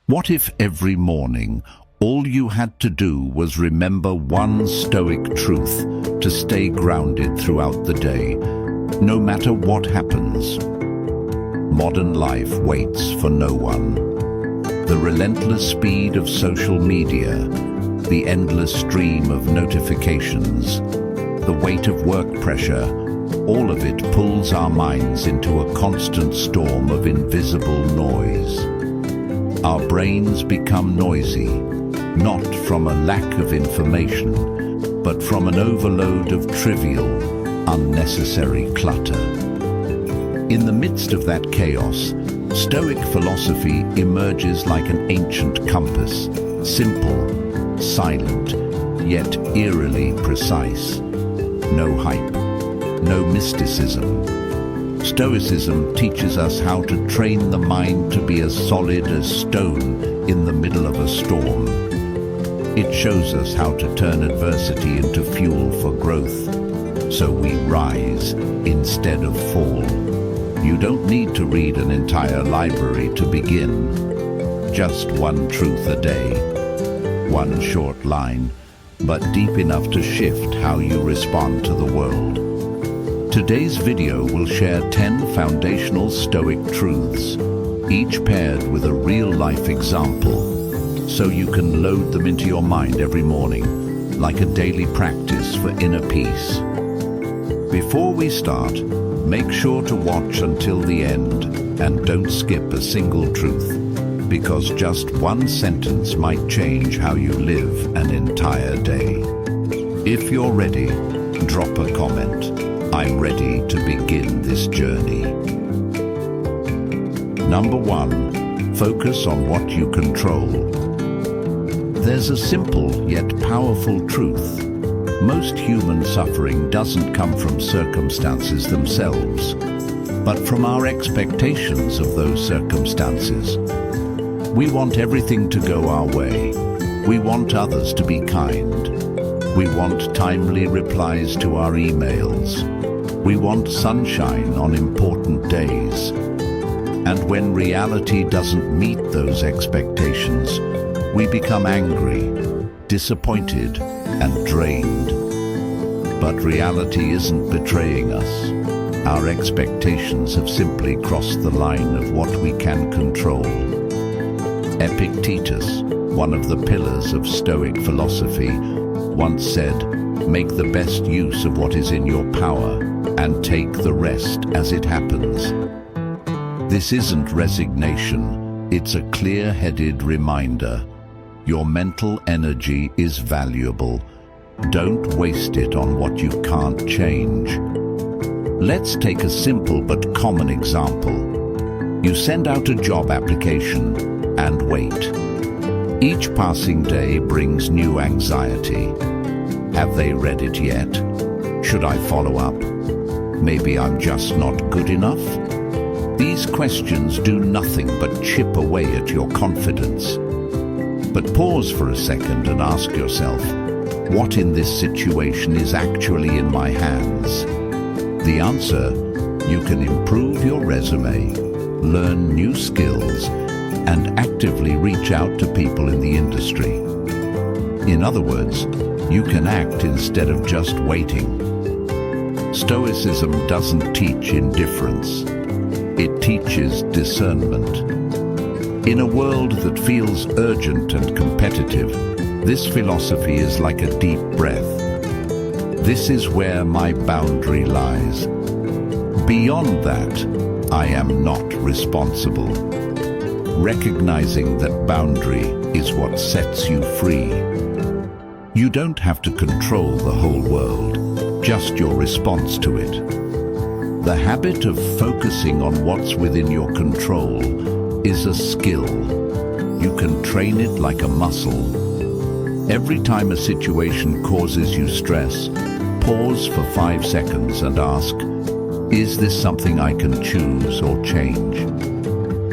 What if every morning all you had to do was remember one Stoic truth to stay grounded throughout the day, no matter what happens? Modern life waits for no one. The relentless speed of social media, the endless stream of notifications, the weight of work pressure, all of it pulls our minds into a constant storm of invisible noise. Our brains become noisy, not from a lack of information, but from an overload of trivial, unnecessary clutter. In the midst of that chaos, Stoic philosophy emerges like an ancient compass, simple, silent, yet eerily precise. No hype, no mysticism. Stoicism teaches us how to train the mind to be as solid as stone in the middle of a storm. It shows us how to turn adversity into fuel for growth, so we rise instead of fall. You don't need to read an entire library to begin. Just one truth a day, one short line, but deep enough to shift how you respond to the world. Today's video will share 10 foundational Stoic truths, each paired with a real-life example, so you can load them into your mind every morning, like a daily practice for inner peace. Before we start, make sure to watch until the end and don't skip a single truth, because just one sentence might change how you live an entire day. If you're ready, drop a comment. I'm ready to begin this journey. Number 1, focus on what you control. There's a simple yet powerful truth. Most human suffering doesn't come from circumstances themselves, but from our expectations of those circumstances. We want everything to go our way. We want others to be kind. We want timely replies to our emails. We want sunshine on important days. And when reality doesn't meet those expectations, we become angry, disappointed, and drained. But reality isn't betraying us. Our expectations have simply crossed the line of what we can control. Epictetus, one of the pillars of Stoic philosophy, once said, "Make the best use of what is in your power and take the rest as it happens." This isn't resignation, it's a clear-headed reminder. Your mental energy is valuable. Don't waste it on what you can't change. Let's take a simple but common example. You send out a job application and wait. Each passing day brings new anxiety. Have they read it yet? Should I follow up? Maybe I'm just not good enough? These questions do nothing but chip away at your confidence. But pause for a second and ask yourself, what in this situation is actually in my hands? The answer: you can improve your resume, learn new skills, and actively reach out to people in the industry. In other words, you can act instead of just waiting. Stoicism doesn't teach indifference. It teaches discernment. In a world that feels urgent and competitive, this philosophy is like a deep breath. This is where my boundary lies. Beyond that, I am not responsible. Recognizing that boundary is what sets you free. You don't have to control the whole world, just your response to it. The habit of focusing on what's within your control is a skill. You can train it like a muscle. Every time a situation causes you stress, pause for 5 seconds and ask, is this something I can choose or change?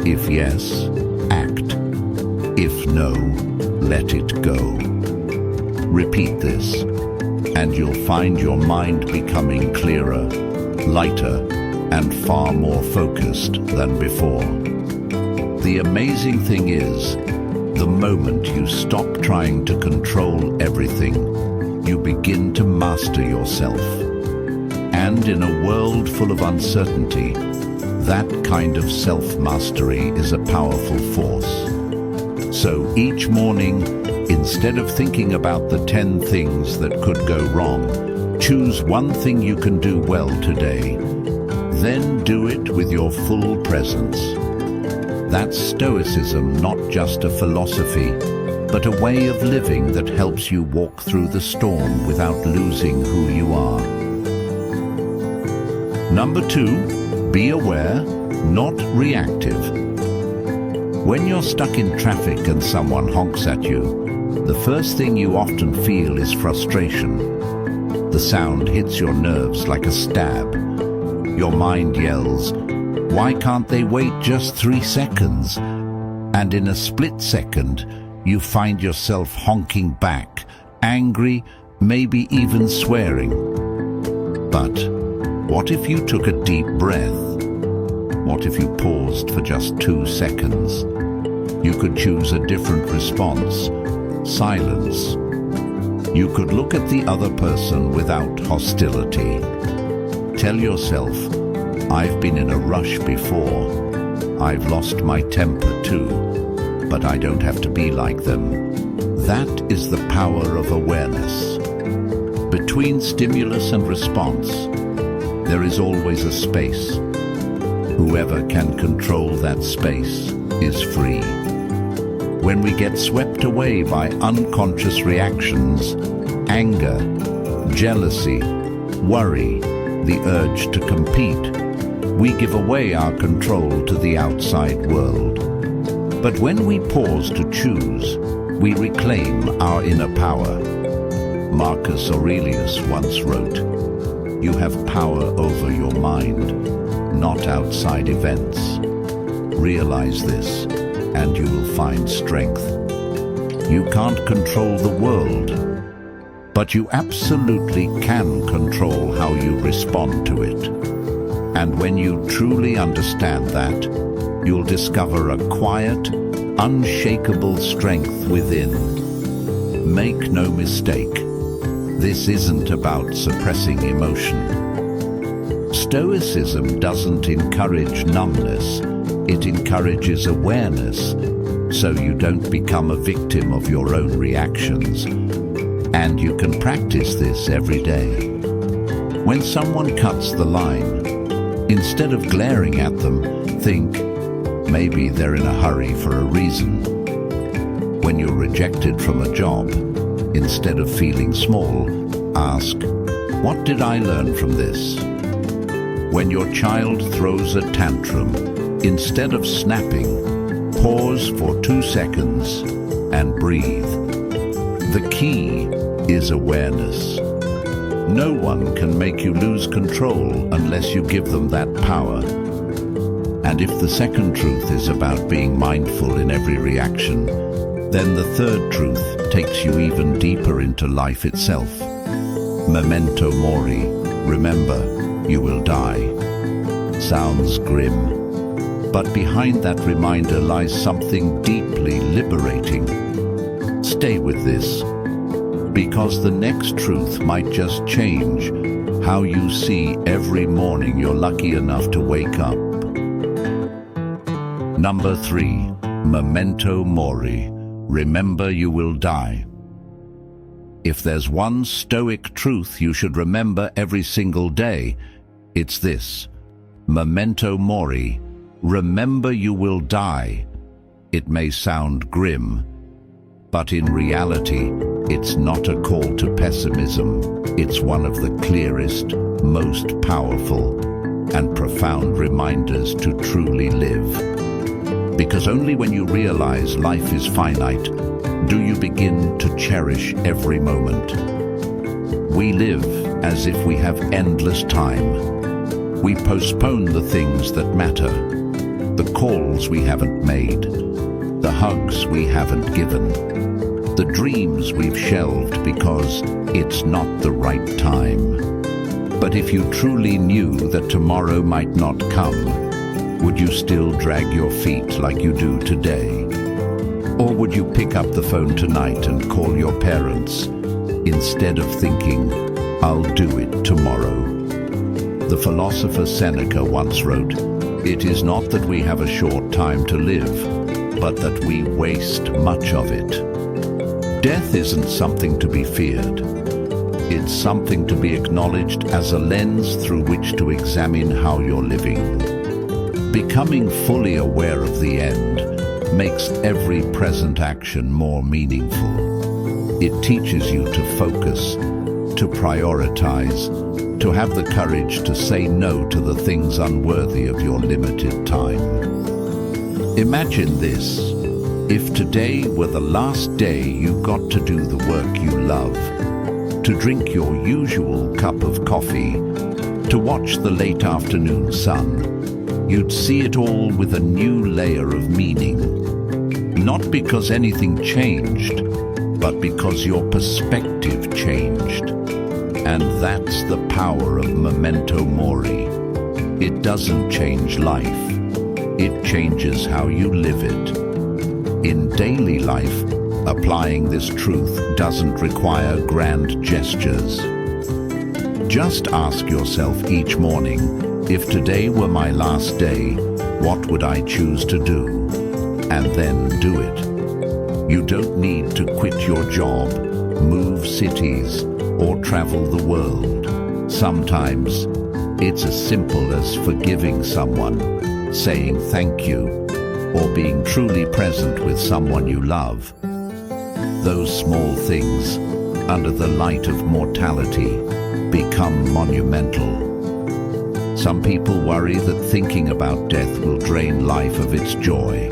If yes, act. If no, let it go. Repeat this, and you'll find your mind becoming clearer, lighter, and far more focused than before. The amazing thing is, The moment you stop trying to control everything, you begin to master yourself. And in a world full of uncertainty, that kind of self-mastery is a powerful force. So each morning, instead of thinking about the 10 things that could go wrong, choose one thing you can do well today. Then do it with your full presence. That's Stoicism, not just a philosophy, but a way of living that helps you walk through the storm without losing who you are. Number 2, be aware, not reactive. When you're stuck in traffic and someone honks at you, the first thing you often feel is frustration. The sound hits your nerves like a stab. Your mind yells, "Why can't they wait just 3 seconds?" And in a split second, you find yourself honking back, angry, maybe even swearing. But what if you took a deep breath? What if you paused for just 2 seconds? You could choose a different response, silence. You could look at the other person without hostility. Tell yourself, "I've been in a rush before. I've lost my temper too, but I don't have to be like them." That is the power of awareness. Between stimulus and response, there is always a space. Whoever can control that space is free. When we get swept away by unconscious reactions, anger, jealousy, worry, the urge to compete, we give away our control to the outside world. But when we pause to choose, we reclaim our inner power. Marcus Aurelius once wrote, "You have power over your mind, not outside events." Realize this, and you will find strength. You can't control the world, but you absolutely can control how you respond to it. And when you truly understand that, you'll discover a quiet, unshakable strength within. Make no mistake, this isn't about suppressing emotion. Stoicism doesn't encourage numbness, it encourages awareness, so you don't become a victim of your own reactions. And you can practice this every day. When someone cuts the line, instead of glaring at them, think, maybe they're in a hurry for a reason. When you're rejected from a job, instead of feeling small, ask, what did I learn from this? When your child throws a tantrum, instead of snapping, pause for 2 seconds and breathe. The key is awareness. No one can make you lose control unless you give them that power. And if the second truth is about being mindful in every reaction, then the third truth takes you even deeper into life itself. Memento mori, remember, you will die. Sounds grim, but behind that reminder lies something deeply liberating. Stay with this, because the next truth might just change how you see every morning you're lucky enough to wake up. Number 3, memento mori, remember you will die. If there's one Stoic truth you should remember every single day, it's this: memento mori, remember you will die. It may sound grim, but in reality, it's not a call to pessimism. It's one of the clearest, most powerful, and profound reminders to truly live. Because only when you realize life is finite do you begin to cherish every moment. We live as if we have endless time. We postpone the things that matter, the calls we haven't made, the hugs we haven't given, the dreams we've shelved because it's not the right time. But if you truly knew that tomorrow might not come, would you still drag your feet like you do today? Or would you pick up the phone tonight and call your parents instead of thinking, "I'll do it tomorrow"? The philosopher Seneca once wrote, "It is not that we have a short time to live, but that we waste much of it." Death isn't something to be feared. It's something to be acknowledged as a lens through which to examine how you're living. Becoming fully aware of the end makes every present action more meaningful. It teaches you to focus, to prioritize, to have the courage to say no to the things unworthy of your limited time. Imagine this: if today were the last day you got to do the work you love, to drink your usual cup of coffee, to watch the late afternoon sun, you'd see it all with a new layer of meaning. Not because anything changed, but because your perspective changed. And that's the power of memento mori. It doesn't change life. It changes how you live it. In daily life, applying this truth doesn't require grand gestures. Just ask yourself each morning, if today were my last day, what would I choose to do? And then do it. You don't need to quit your job, move cities, or travel the world. Sometimes it's as simple as forgiving someone, saying thank you, or being truly present with someone you love. Those small things, under the light of mortality, become monumental. Some people worry that thinking about death will drain life of its joy.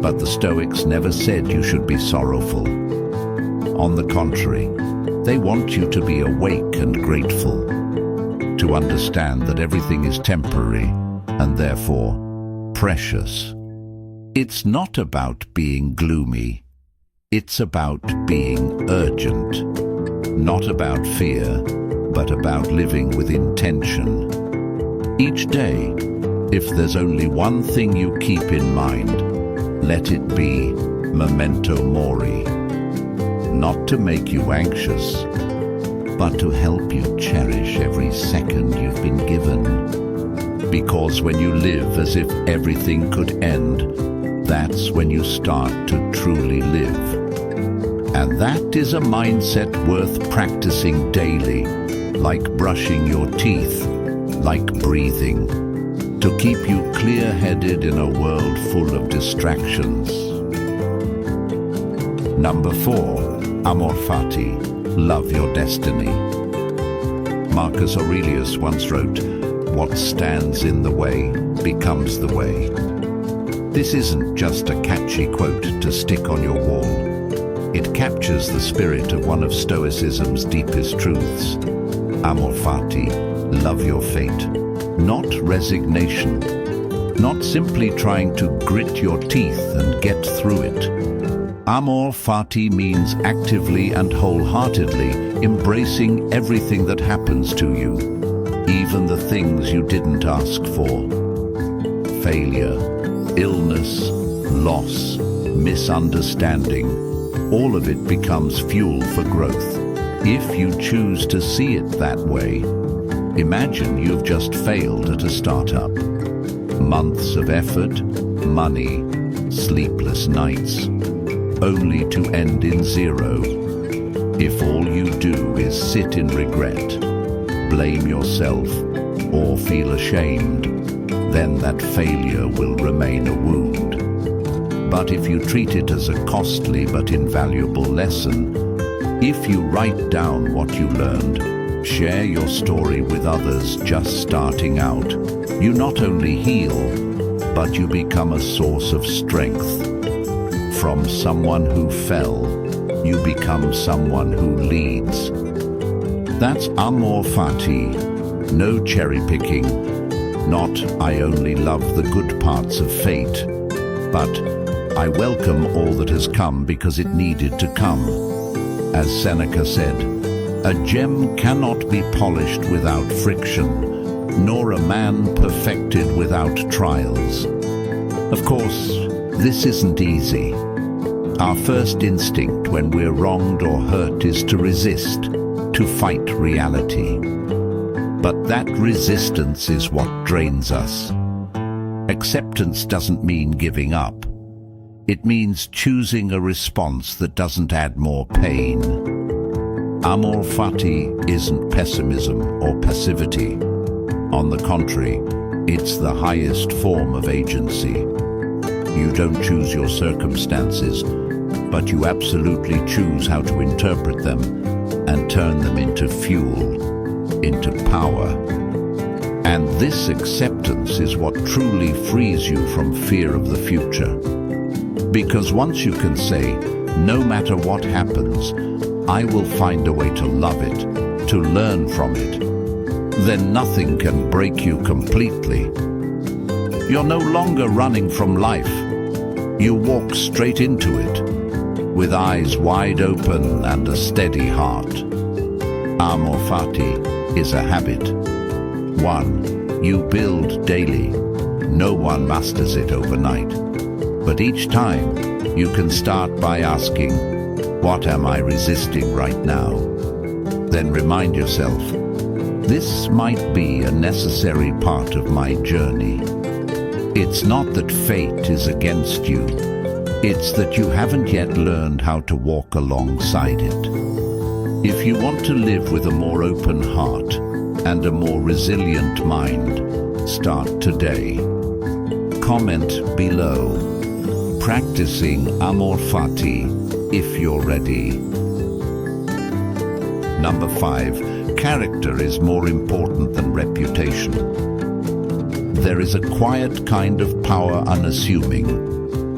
But the Stoics never said you should be sorrowful. On the contrary, they want you to be awake and grateful, to understand that everything is temporary and therefore precious. It's not about being gloomy. It's about being urgent. Not about fear, but about living with intention. Each day, if there's only one thing you keep in mind, let it be memento mori. Not to make you anxious, but to help you cherish every second you've been given. Because when you live as if everything could end, that's when you start to truly live. And that is a mindset worth practicing daily, like brushing your teeth, like breathing, to keep you clear-headed in a world full of distractions. Number 4, amor fati, love your destiny. Marcus Aurelius once wrote, "What stands in the way becomes the way." This isn't just a catchy quote to stick on your wall. It captures the spirit of one of Stoicism's deepest truths. Amor fati, love your fate. Not resignation. Not simply trying to grit your teeth and get through it. Amor fati means actively and wholeheartedly embracing everything that happens to you, even the things you didn't ask for. Failure, illness, loss, misunderstanding, all of it becomes fuel for growth. If you choose to see it that way, imagine you've just failed at a startup. Months of effort, money, sleepless nights, only to end in zero. If all you do is sit in regret, blame yourself, or feel ashamed, then that failure will remain a wound. But if you treat it as a costly but invaluable lesson, if you write down what you learned, share your story with others just starting out, you not only heal, but you become a source of strength. From someone who fell, you become someone who leads. That's amor fati, no cherry picking, not I only love the good parts of fate, but I welcome all that has come because it needed to come. As Seneca said, a gem cannot be polished without friction, nor a man perfected without trials. Of course, this isn't easy. Our first instinct when we're wronged or hurt is to resist, to fight reality. But that resistance is what drains us. Acceptance doesn't mean giving up. It means choosing a response that doesn't add more pain. Amor fati isn't pessimism or passivity. On the contrary, it's the highest form of agency. You don't choose your circumstances, but you absolutely choose how to interpret them and turn them into fuel, into power. And this acceptance is what truly frees you from fear of the future. Because once you can say, no matter what happens, I will find a way to love it, to learn from it, then nothing can break you completely. You're no longer running from life. You walk straight into it, with eyes wide open and a steady heart. Amor fati is a habit. One you build daily. No one masters it overnight. But each time, you can start by asking, what am I resisting right now? Then remind yourself, this might be a necessary part of my journey. It's not that fate is against you. It's that you haven't yet learned how to walk alongside it. If you want to live with a more open heart and a more resilient mind, start today. Comment below. Practicing Amor fati if you're ready. Number 5. Character is more important than reputation. There is a quiet kind of power unassuming,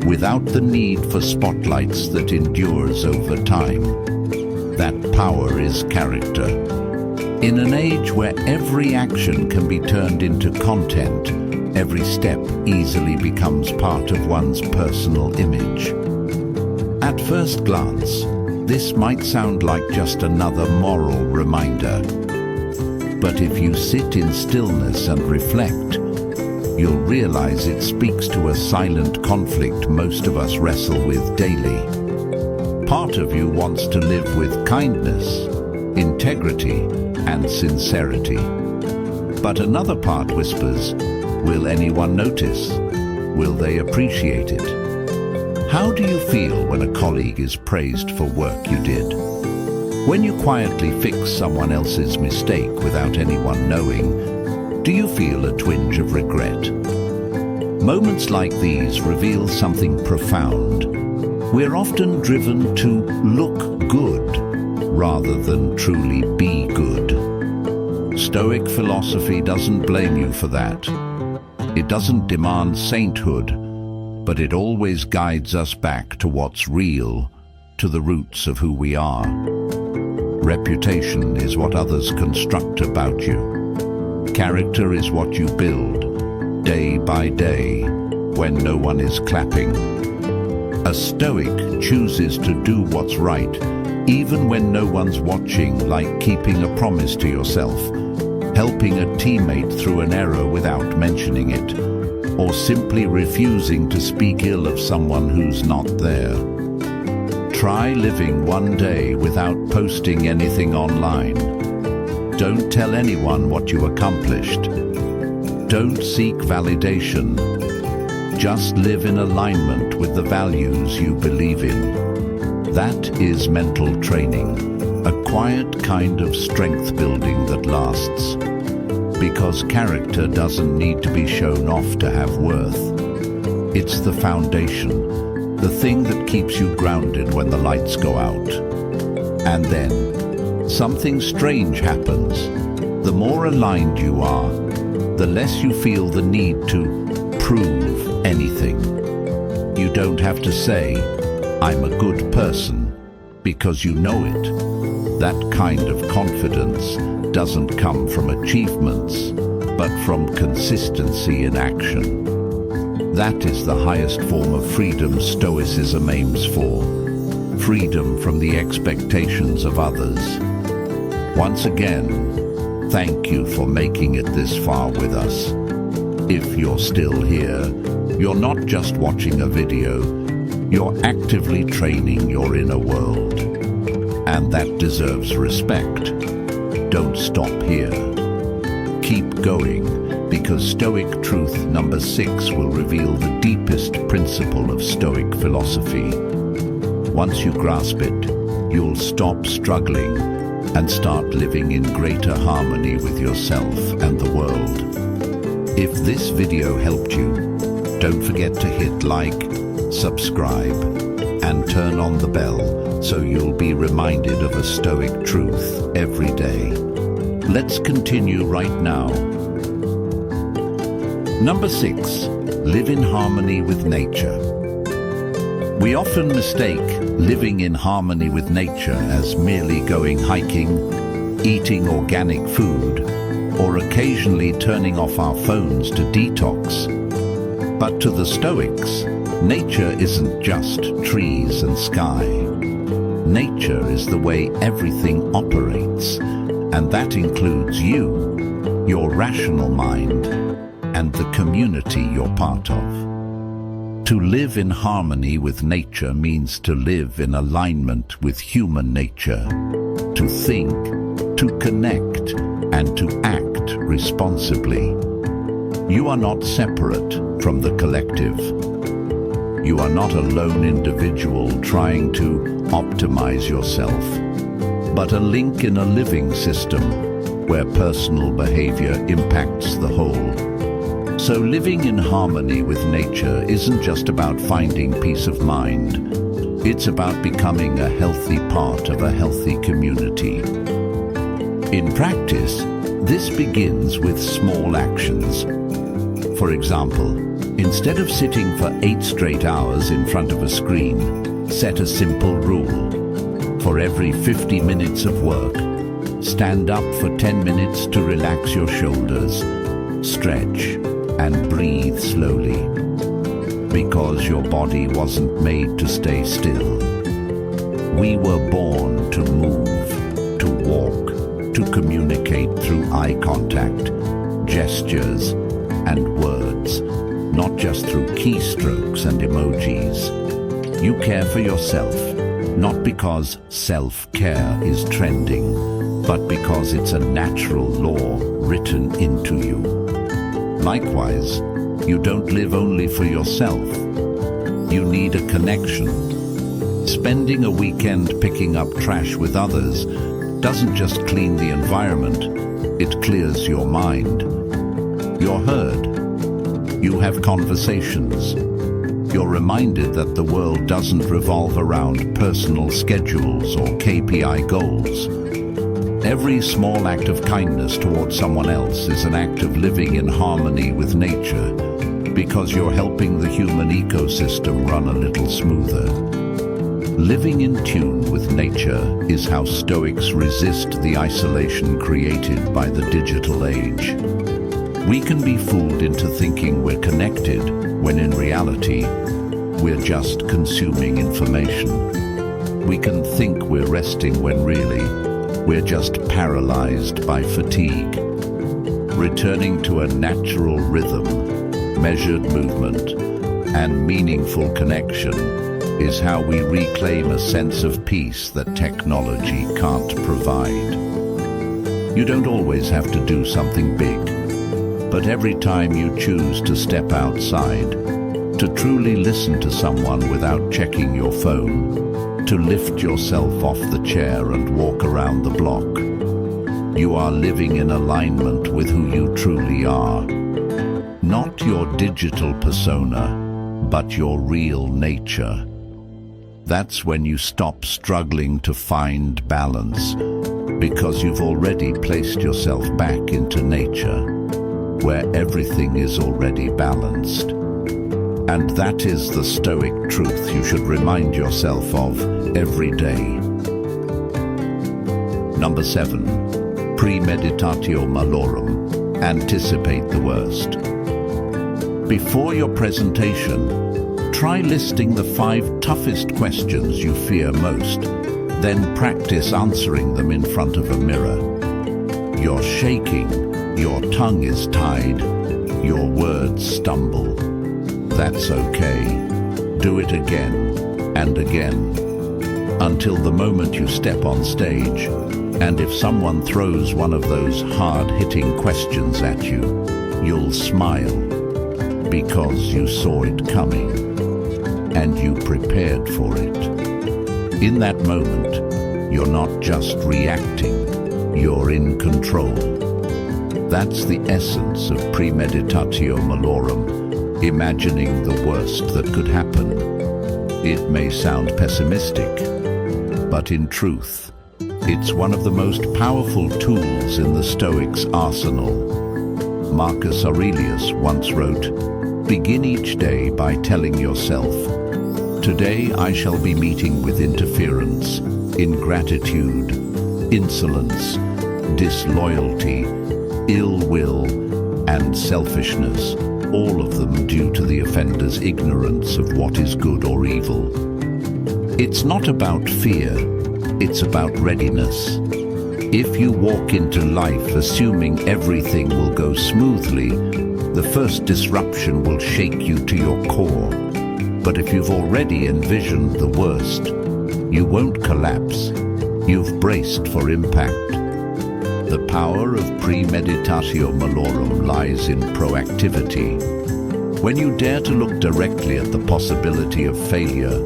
without the need for spotlights that endures over time. That power is character. In an age where every action can be turned into content, every step easily becomes part of one's personal image. At first glance, this might sound like just another moral reminder. But if you sit in stillness and reflect, you'll realize it speaks to a silent conflict most of us wrestle with daily. Part of you wants to live with kindness, integrity, and sincerity. But another part whispers, will anyone notice? Will they appreciate it? How do you feel when a colleague is praised for work you did? When you quietly fix someone else's mistake without anyone knowing, do you feel a twinge of regret? Moments like these reveal something profound. We're often driven to look good rather than truly be good. Stoic philosophy doesn't blame you for that. It doesn't demand sainthood, but it always guides us back to what's real, to the roots of who we are. Reputation is what others construct about you. Character is what you build, day by day, when no one is clapping. A Stoic chooses to do what's right, even when no one's watching, like keeping a promise to yourself, helping a teammate through an error without mentioning it, or simply refusing to speak ill of someone who's not there. Try living one day without posting anything online. Don't tell anyone what you accomplished. Don't seek validation. Just live in alignment with the values you believe in. That is mental training, a quiet kind of strength building that lasts. Because character doesn't need to be shown off to have worth. It's the foundation, the thing that keeps you grounded when the lights go out. And then, something strange happens. The more aligned you are, the less you feel the need to prove anything. You don't have to say, I'm a good person, because you know it. That kind of confidence doesn't come from achievements, but from consistency in action. That is the highest form of freedom Stoicism aims for. Freedom from the expectations of others. Once again, thank you for making it this far with us. If you're still here, you're not just watching a video, You're actively training your inner world, and that deserves respect. Don't stop here. Keep going, because Stoic truth number 6 will reveal the deepest principle of Stoic philosophy. Once you grasp it, you'll stop struggling and start living in greater harmony with yourself and the world. If this video helped you, don't forget to hit like, subscribe, and turn on the bell so you'll be reminded of a Stoic truth every day. Let's continue right now. Number 6, live in harmony with nature. We often mistake living in harmony with nature as merely going hiking, eating organic food, or occasionally turning off our phones to detox. But to the Stoics, nature isn't just trees and sky. Nature is the way everything operates, and that includes you, your rational mind, and the community you're part of. To live in harmony with nature means to live in alignment with human nature, to think, to connect, and to act responsibly. You are not separate from the collective. You are not a lone individual trying to optimize yourself, but a link in a living system where personal behavior impacts the whole. So living in harmony with nature isn't just about finding peace of mind. It's about becoming a healthy part of a healthy community. In practice, this begins with small actions. For example, instead of sitting for 8 straight hours in front of a screen, set a simple rule. For every 50 minutes of work, stand up for 10 minutes to relax your shoulders, stretch, and breathe slowly, because your body wasn't made to stay still. We were born to move, to walk, to communicate through eye contact, gestures, and words, not just through keystrokes and emojis. You care for yourself, not because self-care is trending, but because it's a natural law written into you. Likewise, you don't live only for yourself. You need a connection. Spending a weekend picking up trash with others doesn't just clean the environment, it clears your mind. You're heard. You have conversations. You're reminded that the world doesn't revolve around personal schedules or KPI goals. Every small act of kindness towards someone else is an act of living in harmony with nature, because you're helping the human ecosystem run a little smoother. Living in tune with nature is how Stoics resist the isolation created by the digital age. We can be fooled into thinking we're connected, when in reality, we're just consuming information. We can think we're resting when really, we're just paralyzed by fatigue. Returning to a natural rhythm, measured movement, and meaningful connection is how we reclaim a sense of peace that technology can't provide. You don't always have to do something big, but every time you choose to step outside, to truly listen to someone without checking your phone, to lift yourself off the chair and walk around the block, you are living in alignment with who you truly are. Not your digital persona, but your real nature. That's when you stop struggling to find balance, because you've already placed yourself back into nature, where everything is already balanced. And that is the Stoic truth you should remind yourself of every day. Number 7, premeditatio malorum, anticipate the worst. Before your presentation, try listing the 5 toughest questions you fear most, then practice answering them in front of a mirror. You're shaking, your tongue is tied, your words stumble. That's okay. Do it again. and again, until the moment you step on stage, and if someone throws one of those hard-hitting questions at you, you'll smile, because you saw it coming, and you prepared for it. In that moment, you're not just reacting, you're in control. That's the essence of premeditatio malorum, imagining the worst that could happen. It may sound pessimistic, but in truth, it's one of the most powerful tools in the Stoics' arsenal. Marcus Aurelius once wrote, "Begin each day by telling yourself, 'Today I shall be meeting with interference, ingratitude, insolence, disloyalty, ill will, and selfishness, all of them due to the offender's ignorance of what is good or evil.'" It's not about fear, it's about readiness. If you walk into life assuming everything will go smoothly, the first disruption will shake you to your core. But if you've already envisioned the worst, you won't collapse. You've braced for impact. The power of premeditatio malorum lies in proactivity. When you dare to look directly at the possibility of failure,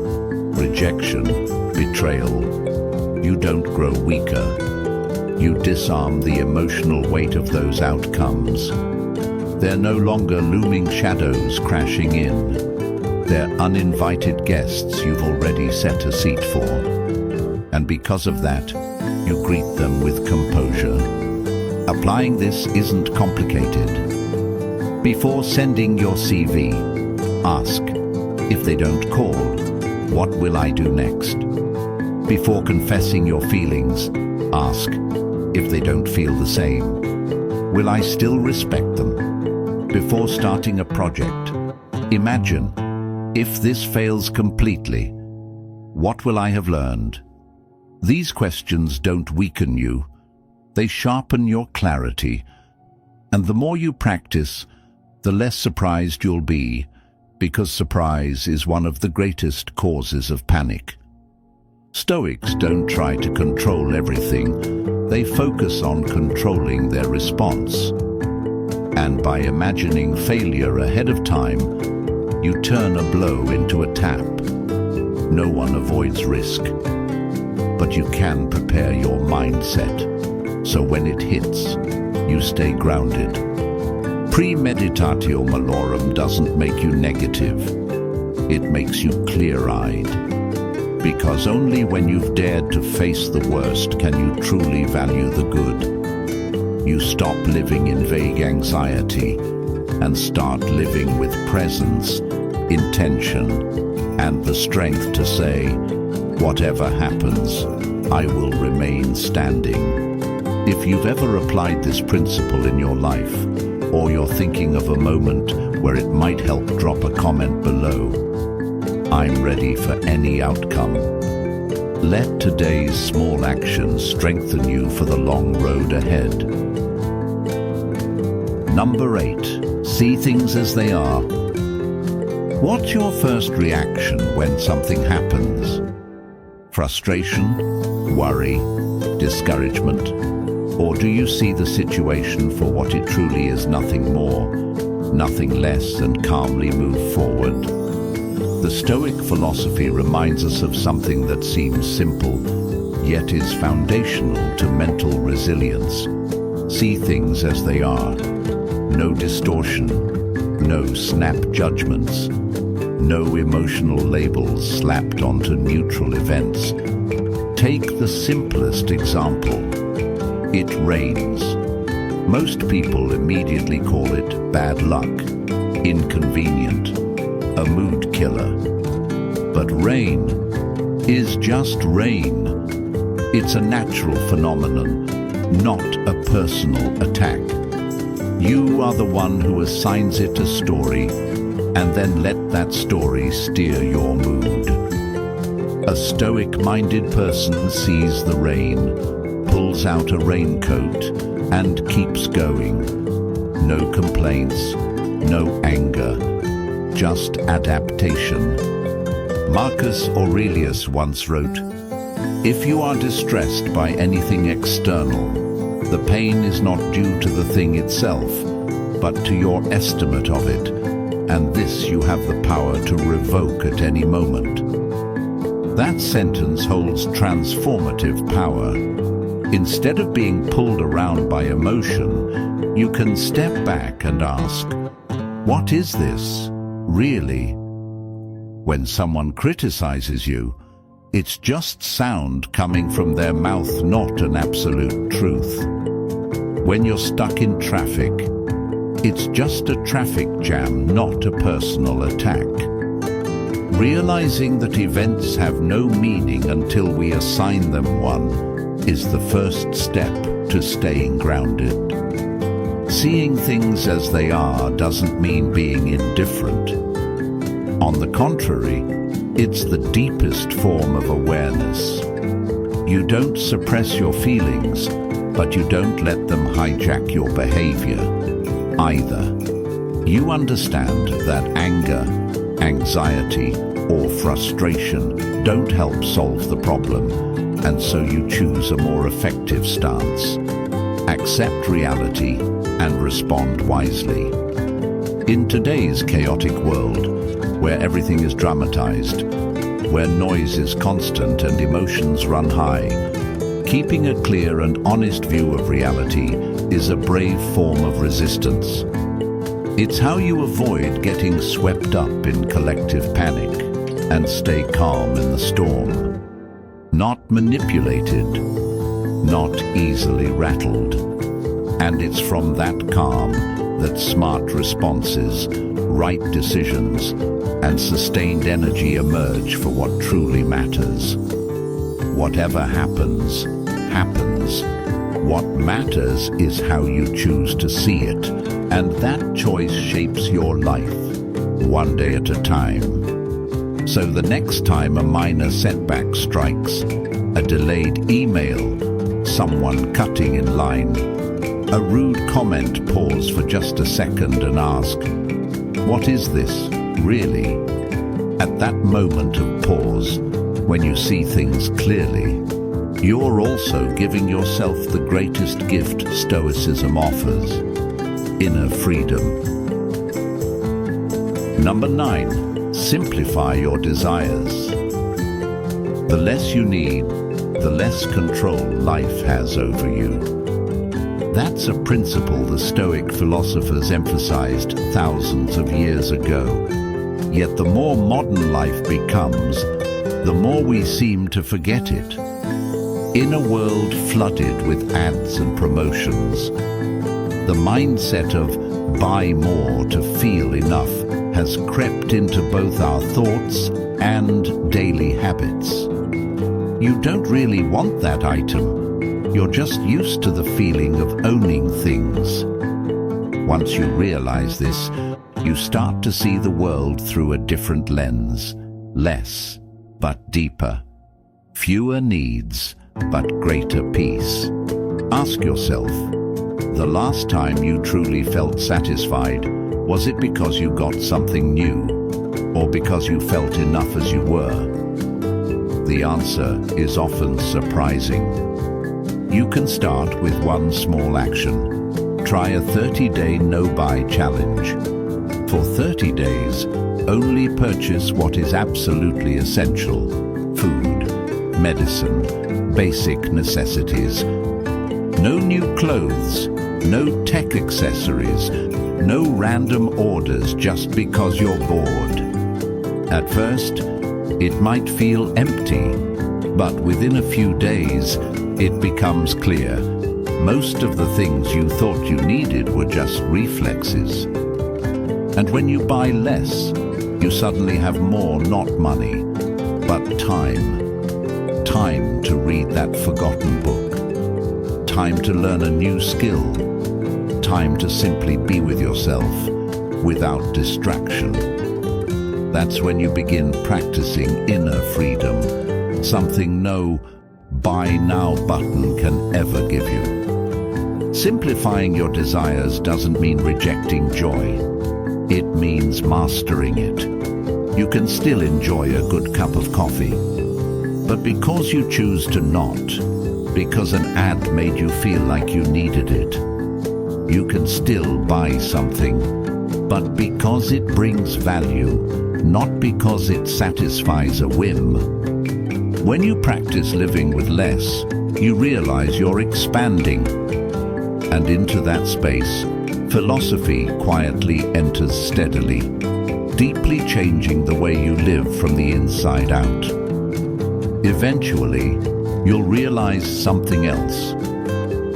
rejection, betrayal, you don't grow weaker. You disarm the emotional weight of those outcomes. They're no longer looming shadows crashing in. They're uninvited guests you've already set a seat for. And because of that, you greet them with composure. Applying this isn't complicated. Before sending your CV, ask, if they don't call, what will I do next? Before confessing your feelings, ask, if they don't feel the same, will I still respect them? Before starting a project, imagine, if this fails completely, what will I have learned? These questions don't weaken you, they sharpen your clarity, and the more you practice, the less surprised you'll be, because surprise is one of the greatest causes of panic. Stoics don't try to control everything, they focus on controlling their response. And by imagining failure ahead of time, you turn a blow into a tap. No one avoids risk, but you can prepare your mindset, so when it hits, you stay grounded. Premeditatio malorum doesn't make you negative, it makes you clear-eyed. Because only when you've dared to face the worst can you truly value the good. You stop living in vague anxiety and start living with presence, intention, and the strength to say, whatever happens, I will remain standing. If you've ever applied this principle in your life, or you're thinking of a moment where it might help, drop a comment below. I'm ready for any outcome. Let today's small actions strengthen you for the long road ahead. Number 8. See things as they are. What's your first reaction when something happens? Frustration, worry, discouragement? Or do you see the situation for what it truly is, nothing more, nothing less, and calmly move forward? The Stoic philosophy reminds us of something that seems simple, yet is foundational to mental resilience. See things as they are. No distortion, no snap judgments, no emotional labels slapped onto neutral events. Take the simplest example. It rains. Most people immediately call it bad luck, inconvenient, a mood killer. But rain is just rain. It's a natural phenomenon, not a personal attack. You are the one who assigns it a story, and then let that story steer your mood. A stoic-minded person sees the rain, pulls out a raincoat, and keeps going. No complaints, no anger, just adaptation. Marcus Aurelius once wrote, "If you are distressed by anything external, the pain is not due to the thing itself, but to your estimate of it, and this you have the power to revoke at any moment." That sentence holds transformative power. Instead of being pulled around by emotion, you can step back and ask, what is this, really? When someone criticizes you, it's just sound coming from their mouth, not an absolute truth. When you're stuck in traffic, it's just a traffic jam, not a personal attack. Realizing that events have no meaning until we assign them one is the first step to staying grounded. Seeing things as they are doesn't mean being indifferent. On the contrary, it's the deepest form of awareness. You don't suppress your feelings, but you don't let them hijack your behavior either. You understand that anger, anxiety, or frustration don't help solve the problem, and so you choose a more effective stance. Accept reality and respond wisely. In today's chaotic world, where everything is dramatized, where noise is constant and emotions run high, keeping a clear and honest view of reality is a brave form of resistance. It's how you avoid getting swept up in collective panic and stay calm in the storm. Not manipulated, not easily rattled. And it's from that calm that smart responses, right decisions, and sustained energy emerge for what truly matters. Whatever happens, happens. What matters is how you choose to see it, and that choice shapes your life, one day at a time. So the next time a minor setback strikes, a delayed email, someone cutting in line, a rude comment, pause for just a second and ask, what is this, really? At that moment of pause, when you see things clearly, you're also giving yourself the greatest gift Stoicism offers: inner freedom. Number 9. Simplify your desires. The less you need, the less control life has over you. That's a principle the Stoic philosophers emphasized thousands of years ago. Yet the more modern life becomes, the more we seem to forget it. In a world flooded with ads and promotions, the mindset of buy more to feel enough has crept into both our thoughts and daily habits. You don't really want that item. You're just used to the feeling of owning things. Once you realize this, you start to see the world through a different lens. Less, but deeper. Fewer needs, but greater peace. Ask yourself, the last time you truly felt satisfied, was it because you got something new, or because you felt enough as you were? The answer is often surprising. You can start with one small action. Try a 30-day no-buy challenge. For 30 days, only purchase what is absolutely essential: food, medicine, basic necessities. No new clothes, no tech accessories, no random orders just because you're bored. At first, it might feel empty, but within a few days, it becomes clear. Most of the things you thought you needed were just reflexes. And when you buy less, you suddenly have more, not money, but time. Time to read that forgotten book. Time to learn a new skill. Time to simply be with yourself, without distraction. That's when you begin practicing inner freedom, something no buy now button can ever give you. Simplifying your desires doesn't mean rejecting joy. It means mastering it. You can still enjoy a good cup of coffee. But because you choose to not, because an ad made you feel like you needed it, you can still buy something, but because it brings value, not because it satisfies a whim. When you practice living with less, you realize you're expanding. And into that space, philosophy quietly enters steadily, deeply changing the way you live from the inside out. Eventually, you'll realize something else.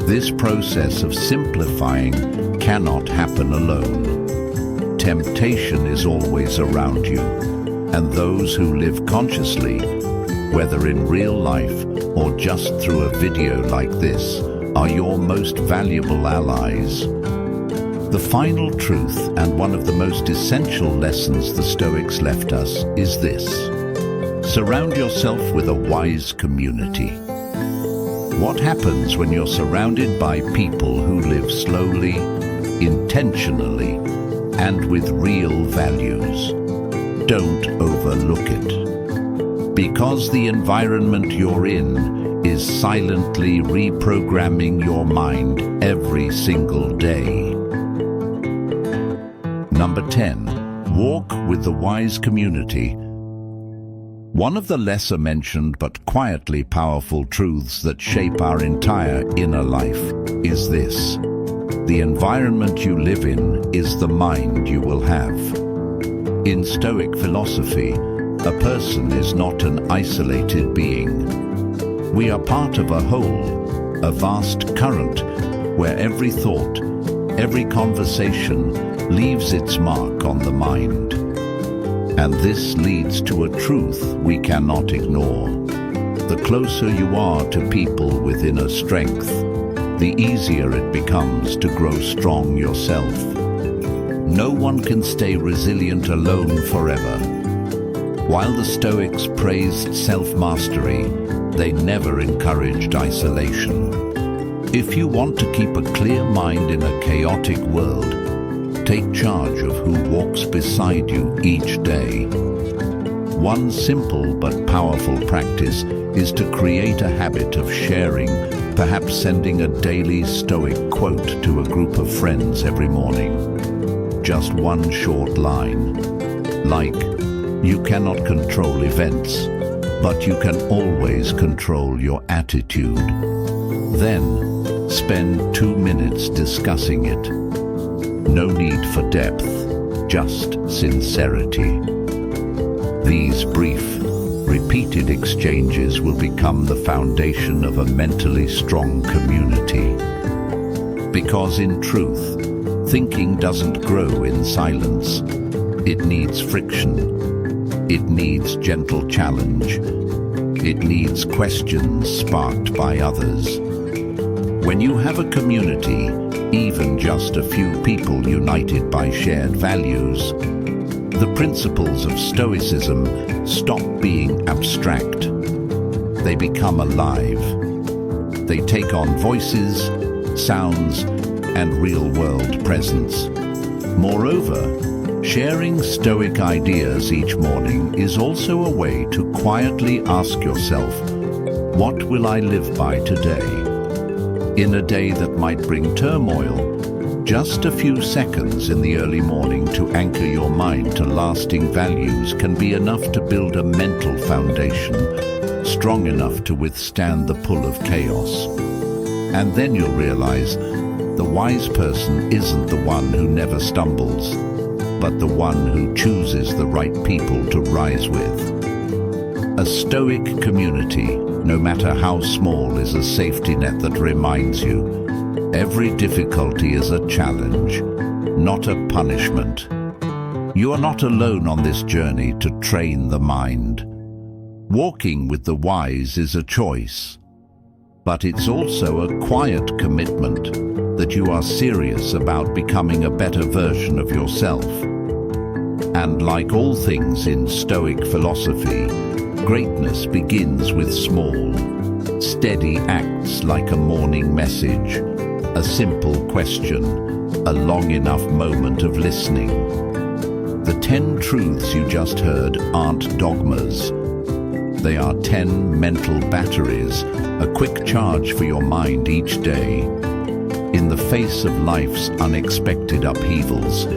This process of simplifying cannot happen alone. Temptation is always around you, and those who live consciously, whether in real life or just through a video like this, are your most valuable allies. The final truth, and one of the most essential lessons the Stoics left us, is this: surround yourself with a wise community. What happens when you're surrounded by people who live slowly, intentionally, and with real values? Don't overlook it. Because the environment you're in is silently reprogramming your mind every single day. Number 10. Walk with the wise community. One of the lesser mentioned but quietly powerful truths that shape our entire inner life is this: the environment you live in is the mind you will have. In Stoic philosophy, a person is not an isolated being. We are part of a whole, a vast current, where every thought, every conversation leaves its mark on the mind. And this leads to a truth we cannot ignore. The closer you are to people with inner strength, the easier it becomes to grow strong yourself. No one can stay resilient alone forever. While the Stoics praised self-mastery, they never encouraged isolation. If you want to keep a clear mind in a chaotic world, take charge of who walks beside you each day. One simple but powerful practice is to create a habit of sharing, perhaps sending a daily Stoic quote to a group of friends every morning. Just one short line, like, "You cannot control events, but you can always control your attitude." Then, spend 2 minutes discussing it. No need for depth, just sincerity. These brief, repeated exchanges will become the foundation of a mentally strong community. Because in truth, thinking doesn't grow in silence. It needs friction. It needs gentle challenge. It needs questions sparked by others. When you have a community, even just a few people united by shared values, the principles of Stoicism stop being abstract. They become alive. They take on voices, sounds, and real-world presence. Moreover, sharing Stoic ideas each morning is also a way to quietly ask yourself, what will I live by today? In a day that might bring turmoil, just a few seconds in the early morning to anchor your mind to lasting values can be enough to build a mental foundation strong enough to withstand the pull of chaos. And then you'll realize the wise person isn't the one who never stumbles, but the one who chooses the right people to rise with. A Stoic community, no matter how small, is a safety net that reminds you every difficulty is a challenge, not a punishment. You are not alone on this journey to train the mind. Walking with the wise is a choice, but it's also a quiet commitment that you are serious about becoming a better version of yourself. And like all things in Stoic philosophy, greatness begins with small, steady acts like a morning message, a simple question, a long enough moment of listening. The 10 truths you just heard aren't dogmas. They are 10 mental batteries, a quick charge for your mind each day. In the face of life's unexpected upheavals,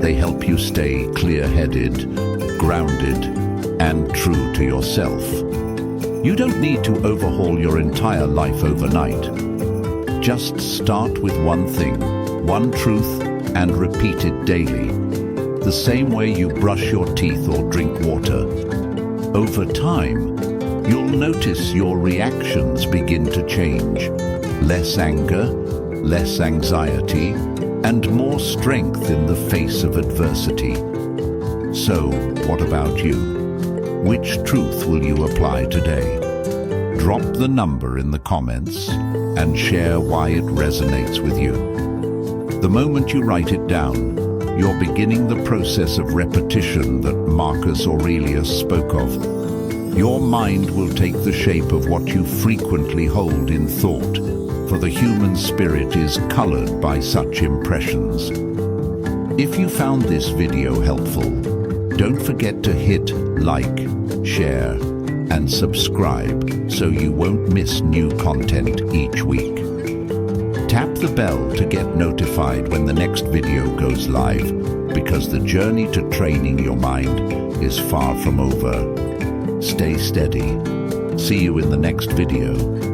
they help you stay clear-headed, grounded, and true to yourself. You don't need to overhaul your entire life overnight. Just start with one thing, one truth, and repeat it daily, the same way you brush your teeth or drink water. Over time, you'll notice your reactions begin to change. Less anger, less anxiety, and more strength in the face of adversity. So, what about you? Which truth will you apply today? Drop the number in the comments and share why it resonates with you. The moment you write it down, you're beginning the process of repetition that Marcus Aurelius spoke of. Your mind will take the shape of what you frequently hold in thought, for the human spirit is colored by such impressions. If you found this video helpful, don't forget to hit like, share, and subscribe so you won't miss new content each week. Tap the bell to get notified when the next video goes live, because the journey to training your mind is far from over. Stay steady. See you in the next video.